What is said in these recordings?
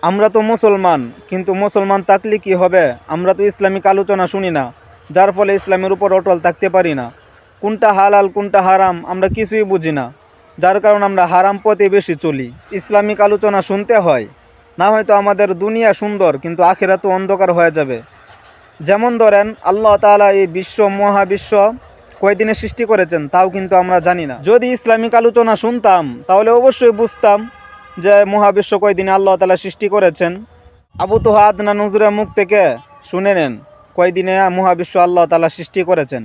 আমরা তো মুসলমান, কিন্তু মুসলমান থাকলে কি হবে? আমরা তো ইসলামিক আলোচনা শুনি না, যার ফলে ইসলামের উপর অটল থাকতে পারি না। কোনটা হালাল কোনটা হারাম আমরা কিছুই বুঝি না, যার কারণে আমরা হারাম পথে বেশি চলি। ইসলামিক আলোচনা শুনতে হয়, না হয়তো আমাদের দুনিয়া সুন্দর কিন্তু আখিরাত তো অন্ধকার হয়ে যাবে। যেমন ধরেন, আল্লাহ তাআলা এই মহাবিশ্ব কয়দিনে সৃষ্টি করেছেন তাও কিন্তু আমরা জানি না। যদি ইসলামিক আলোচনা শুনতাম তাহলে অবশ্যই বুঝতাম যে মহাবিশ্ব কয়দিনে আল্লাহ তাআলা সৃষ্টি করেছেন। আবু তোহা আদনান হুজুরের মুখ থেকে শুনে নেন কয়দিনে মহাবিশ্ব আল্লাহ তাআলা সৃষ্টি করেছেন।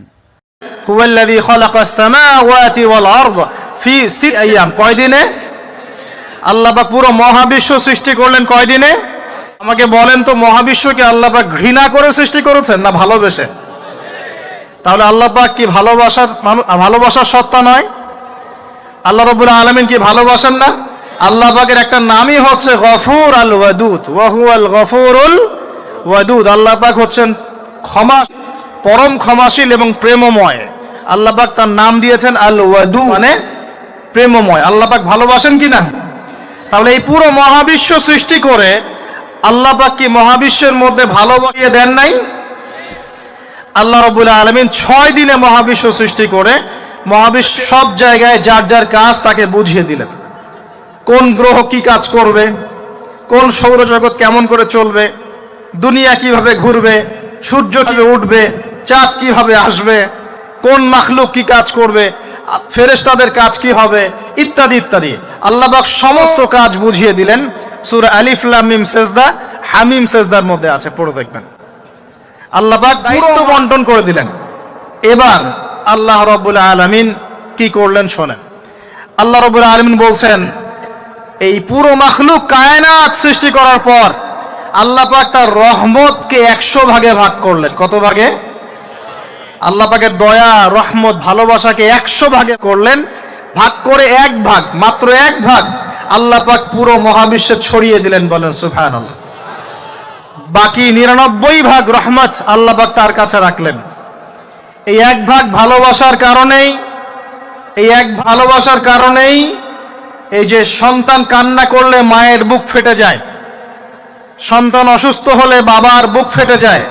হুয়াল্লাযী খালাকাস সামাওয়াতি ওয়াল আরদ ফি সিত্তি আইয়াম। কয়দিনে? আল্লাহ পাক পুরো মহাবিশ্ব সৃষ্টি করলেন কয়দিনে? আমাকে বলেন তো, মহাবিশ্বকে আল্লাহ পাক ঘৃণা করে সৃষ্টি করেছেন না ভালোবেসে? তাহলে আল্লাহ পাক কি ভালোবাসার সত্তা নয়? আল্লাহ রাব্বুল আলামিন কি ভালোবাসেন না? আল্লাহ পাকের একটা নামই হচ্ছে গফুর আল ওয়াদুদ, ওয়া হুয়াল গফুরুল ওয়াদুদ। আল্লাহ পাক হচ্ছেন ক্ষমা, পরম ক্ষমাশীল এবং প্রেমময়। আল্লাহ পাক তার নাম দিয়েছেন আল ওয়াদুদ, মানে প্রেমময়। আল্লাহ পাক ভালোবাসেন কি না? তাহলে এই পুরো মহাবিশ্ব সৃষ্টি করে আল্লাহ পাক কি মহাবিশ্বের মধ্যে ভালোবাসিয়ে দেন নাই? আল্লাহ রাব্বুল আলামিন 6 দিনে মহাবিশ্ব সৃষ্টি করে মহাবিশ্ব সব জায়গায় যার যার কাজ তাকে বুঝিয়ে দিলেন। কোন গ্রহ কি কাজ করবে, কোন সৌরজগৎ কেমন করে চলবে, দুনিয়া কিভাবে ঘুরবে, সূর্য কিভাবে উঠবে, চাঁদ কিভাবে আসবে, কোন মাখলুক কি কাজ করবে, ফেরেশতাদের কাজ কি হবে, ইত্যাদি ইত্যাদি। আল্লাহ পাক সমস্ত কাজ বুঝিয়ে দিলেন। সূরা আলিফ লাম মিম সেজদা, হামিম সেজদার মধ্যে আছে, পড়ে দেখবেন। আল্লাহ পাক দায়িত্ব বন্টন করে দিলেন। এবার আল্লাহ রাব্বুল আলামিন কি করলেন শোনেন। আল্লাহ রাব্বুল আলামিন বলছেন, এই পুরো মাখলুক কায়নাত সৃষ্টি করার পর আল্লাহ পাক তার রহমতকে 100 ভাগে ভাগ করলেন। কত ভাগে? আল্লাহ পাকের দয়া, রহমত, ভালোবাসাকে 100 ভাগে করলেন। ভাগ করে এক ভাগ, মাত্র এক ভাগ আল্লাহ পাক পুরো মহাবিশ্বে ছড়িয়ে দিলেন। বলেন সুবহানাল্লাহ। বাকি 99 ভাগ রহমত আল্লাহ পাক তার কাছে রাখলেন। এই এক ভাগ ভালোবাসার কারণেই এই যে সন্তান কান্না করলে মায়ের বুক ফেটে যায়, সন্তান অসুস্থ হলে বাবার বুক ফেটে যায়,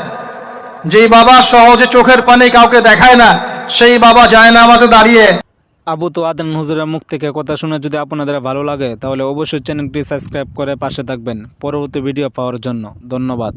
যেই বাবা সহজে চোখের পানি কাউকে দেখায় না, সেই বাবা যায় নামাজে দাঁড়িয়ে। আবু তো আদনান হুজুরের মুখ থেকে কথা শুনে যদি আপনাদের ভালো লাগে তাহলে অবশ্যই চ্যানেলটি সাবস্ক্রাইব করে পাশে থাকবেন পরবর্তী ভিডিও পাওয়ার জন্য। ধন্যবাদ।